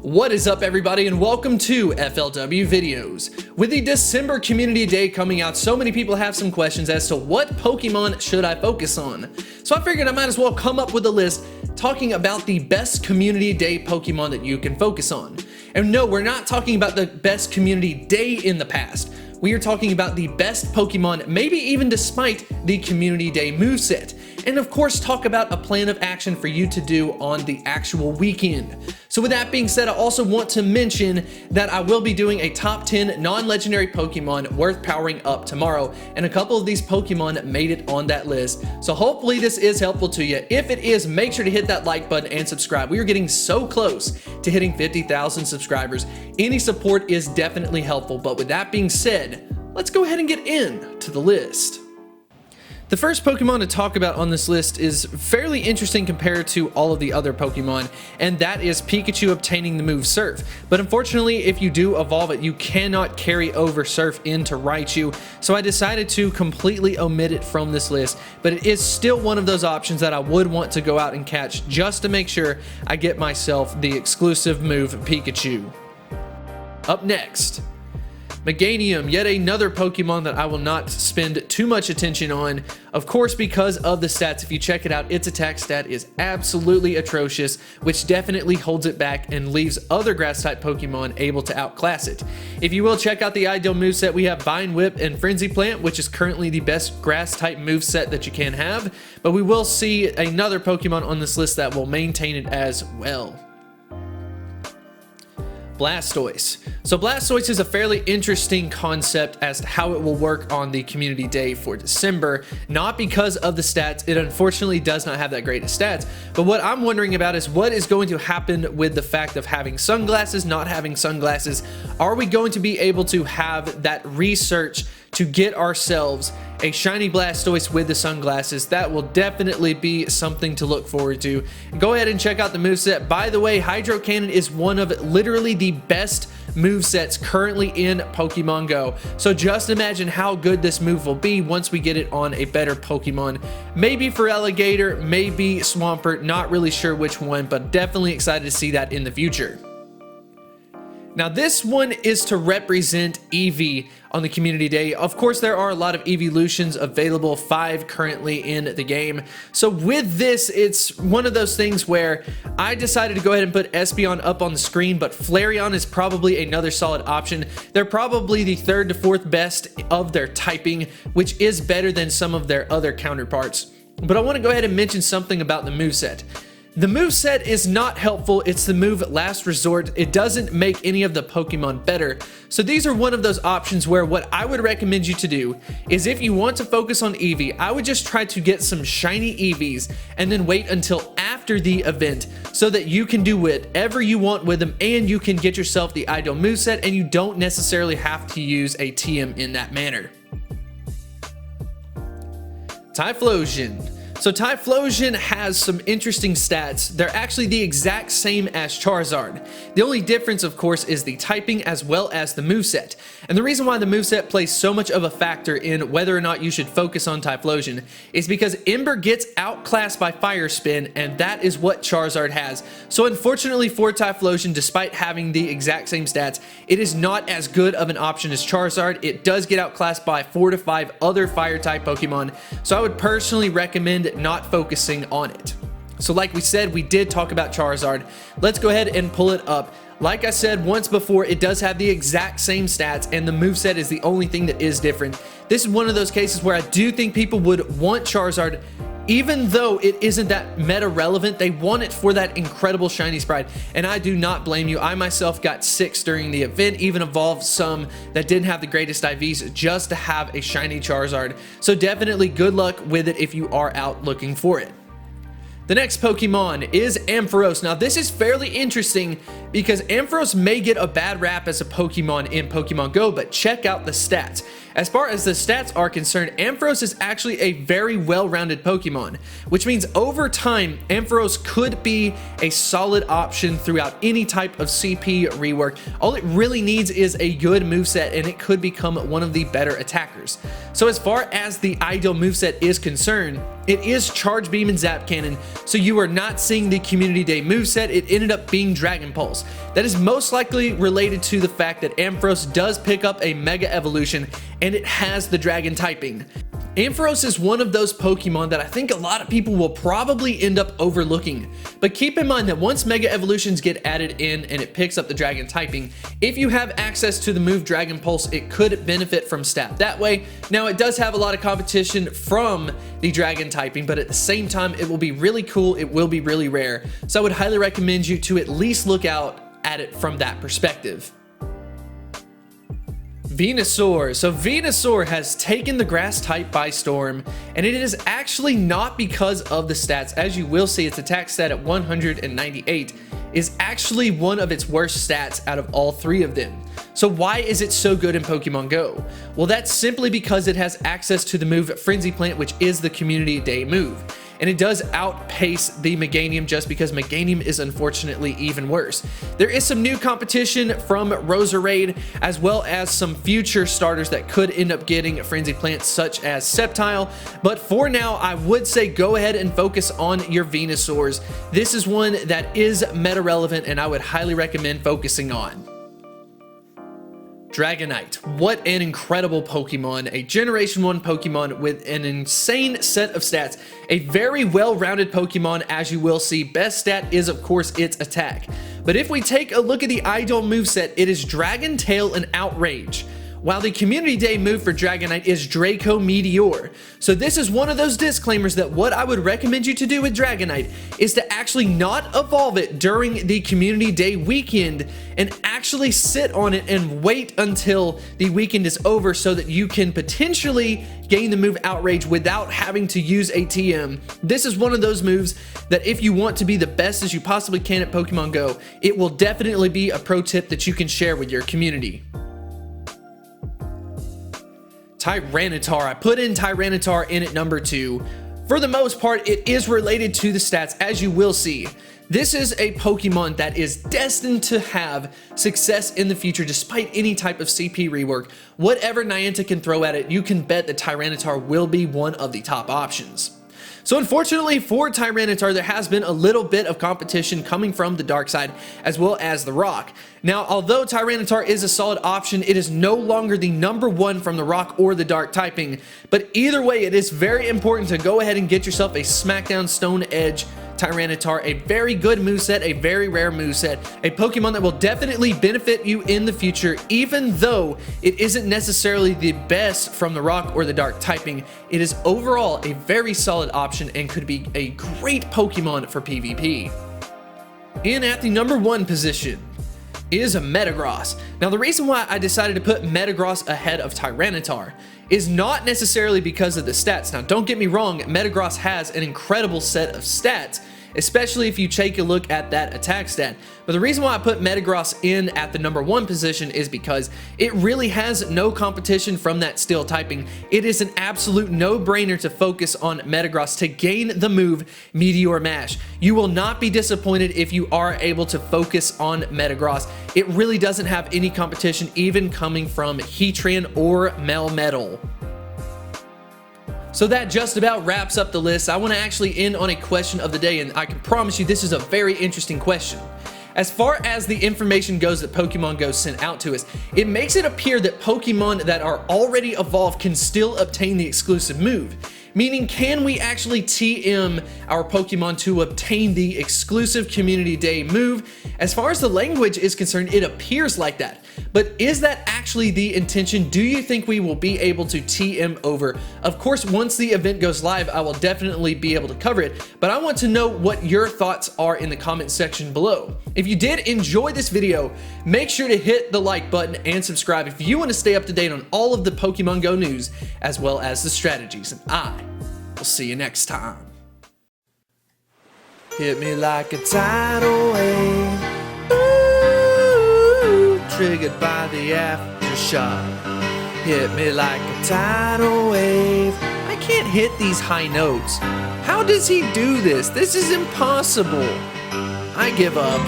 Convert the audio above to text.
What is up, everybody, and welcome to FLW Videos. With the December Community Day coming out, so many people have some questions as to what Pokemon should I focus on. So I figured I might as well come up with a list talking about the best Community Day Pokemon that you can focus on. And no, we're not talking about the best Community Day in the past. We are talking about the best Pokemon, maybe even despite the Community Day moveset. And of course, talk about a plan of action for you to do on the actual weekend. So with that being said, I also want to mention that I will be doing a top 10 non-legendary Pokemon worth powering up tomorrow, and a couple of these Pokemon made it on that list. So hopefully this is helpful to you. If it is, make sure to hit that like button and subscribe. We are getting so close to hitting 50,000 subscribers. Any support is definitely helpful, but with that being said, let's go ahead and get into the list. The first Pokemon to talk about on this list is fairly interesting compared to all of the other Pokemon, and that is Pikachu obtaining the move Surf. But unfortunately, if you do evolve it, you cannot carry over Surf into Raichu, so I decided to completely omit it from this list, but it is still one of those options that I would want to go out and catch just to make sure I get myself the exclusive move Pikachu. Up next, Meganium, yet another Pokemon that I will not spend too much attention on, of course because of the stats. If you check it out, its attack stat is absolutely atrocious, which definitely holds it back and leaves other grass-type Pokemon able to outclass it. If you will check out the ideal moveset, we have Vine Whip and Frenzy Plant, which is currently the best grass-type moveset that you can have, but we will see another Pokemon on this list that will maintain it as well. Blastoise. So Blastoise is a fairly interesting concept as to how it will work on the Community Day for December, not because of the stats. It unfortunately does not have that great of stats, but what I'm wondering about is what is going to happen with the fact of having sunglasses, not having sunglasses. Are we going to be able to have that research to get ourselves a shiny Blastoise with the sunglasses? That will definitely be something to look forward to. Go ahead and check out the moveset. By the way, Hydro Cannon is one of literally the best movesets currently in Pokemon Go. So just imagine how good this move will be once we get it on a better Pokemon. Maybe for Alligator, maybe Swampert, not really sure which one, but definitely excited to see that in the future. Now this one is to represent Eevee on the Community Day. Of course, there are a lot of Eeveelutions available, 5 currently in the game. So with this, it's one of those things where I decided to go ahead and put Espeon up on the screen, but Flareon is probably another solid option. They're probably the 3rd to 4th best of their typing, which is better than some of their other counterparts. But I want to go ahead and mention something about the moveset. The moveset is not helpful. It's the move Last Resort. It doesn't make any of the Pokemon better. So these are one of those options where what I would recommend you to do is, if you want to focus on Eevee, I would just try to get some shiny Eevees and then wait until after the event so that you can do whatever you want with them and you can get yourself the ideal moveset and you don't necessarily have to use a TM in that manner. Typhlosion. So Typhlosion has some interesting stats. They're actually the exact same as Charizard. The only difference, of course, is the typing as well as the moveset. And the reason why the moveset plays so much of a factor in whether or not you should focus on Typhlosion is because Ember gets outclassed by Fire Spin, and that is what Charizard has. So unfortunately for Typhlosion, despite having the exact same stats, it is not as good of an option as Charizard. It does get outclassed by 4 to 5 other Fire-type Pokemon, so I would personally recommend not focusing on it. So like we said, we did talk about Charizard. Let's go ahead and pull it up. Like I said once before, it does have the exact same stats and the moveset is the only thing that is different. This is one of those cases where I do think people would want Charizard, even though it isn't that meta relevant. They want it for that incredible shiny sprite, and I do not blame you. I myself got 6 during the event, even evolved some that didn't have the greatest IVs just to have a shiny Charizard. So definitely good luck with it if you are out looking for it. The next Pokemon is Ampharos. Now this is fairly interesting because Ampharos may get a bad rap as a Pokemon in Pokemon Go, but check out the stats. As far as the stats are concerned, Ampharos is actually a very well-rounded Pokemon, which means over time, Ampharos could be a solid option throughout any type of CP rework. All it really needs is a good moveset, and it could become one of the better attackers. So as far as the ideal moveset is concerned, it is Charge Beam and Zap Cannon, so you are not seeing the Community Day moveset. It ended up being Dragon Pulse. Ampharos. That is most likely related to the fact that Ampharos does pick up a Mega Evolution and it has the Dragon typing. Ampharos is one of those Pokemon that I think a lot of people will probably end up overlooking, but keep in mind that once Mega Evolutions get added in and it picks up the Dragon typing, if you have access to the move Dragon Pulse, it could benefit from stat that way. Now it does have a lot of competition from the Dragon typing, but at the same time it will be really cool, it will be really rare, so I would highly recommend you to at least look out at it from that perspective. Venusaur. So Venusaur has taken the grass type by storm, and it is actually not because of the stats. As you will see, its attack stat at 198 is actually one of its worst stats out of all three of them. So why is it so good in Pokemon Go? Well, that's simply because it has access to the move Frenzy Plant, which is the Community Day move. And it does outpace the Meganium just because Meganium is unfortunately even worse. There is some new competition from Roserade, as well as some future starters that could end up getting Frenzy Plants such as Sceptile, but for now I would say go ahead and focus on your Venusaurs. This is one that is meta relevant and I would highly recommend focusing on. Dragonite. What an incredible Pokemon, a Generation 1 Pokemon with an insane set of stats, a very well-rounded Pokemon as you will see. Best stat is of course its attack. But if we take a look at the Idol moveset, it is Dragon Tail and Outrage, while the Community Day move for Dragonite is Draco Meteor. So this is one of those disclaimers that what I would recommend you to do with Dragonite is to actually not evolve it during the Community Day weekend and actually sit on it and wait until the weekend is over so that you can potentially gain the move Outrage without having to use a TM. This is one of those moves that if you want to be the best as you possibly can at Pokemon Go, it will definitely be a pro tip that you can share with your community. Tyranitar. I put in Tyranitar in at number 2. For the most part, it is related to the stats, as you will see. This is a Pokemon that is destined to have success in the future despite any type of CP rework. Whatever Niantic can throw at it, you can bet that Tyranitar will be one of the top options. So unfortunately for Tyranitar, there has been a little bit of competition coming from the dark side as well as the rock. Now, although Tyranitar is a solid option, it is no longer the number 1 from the rock or the dark typing. But either way, it is very important to go ahead and get yourself a Smackdown Stone Edge Tyranitar, a very good moveset, a very rare moveset, a Pokemon that will definitely benefit you in the future, even though it isn't necessarily the best from the rock or the dark typing. It is overall a very solid option and could be a great Pokemon for PvP. In at the number 1 position is Metagross. Now, the reason why I decided to put Metagross ahead of Tyranitar is not necessarily because of the stats. Now, don't get me wrong, Metagross has an incredible set of stats, especially if you take a look at that attack stat. But the reason why I put Metagross in at the number 1 position is because it really has no competition from that steel typing. It is an absolute no-brainer to focus on Metagross to gain the move Meteor Mash. You will not be disappointed if you are able to focus on Metagross. It really doesn't have any competition, even coming from Heatran or Melmetal. So that just about wraps up the list. I want to actually end on a question of the day, and I can promise you this is a very interesting question. As far as the information goes that Pokemon Go sent out to us, it makes it appear that Pokemon that are already evolved can still obtain the exclusive move. Meaning, can we actually TM our Pokemon to obtain the exclusive Community Day move? As far as the language is concerned, it appears like that. But is that actually the intention? Do you think we will be able to TM over? Of course, once the event goes live, I will definitely be able to cover it, but I want to know what your thoughts are in the comment section below. If you did enjoy this video, make sure to hit the like button and subscribe if you want to stay up to date on all of the Pokemon Go news, as well as the strategies, and I will see you next time. Hit me like a tidal wave, ooh, triggered by the aftershock. Hit me like a tidal wave. I can't hit these high notes. How does he do this? This is impossible. I give up.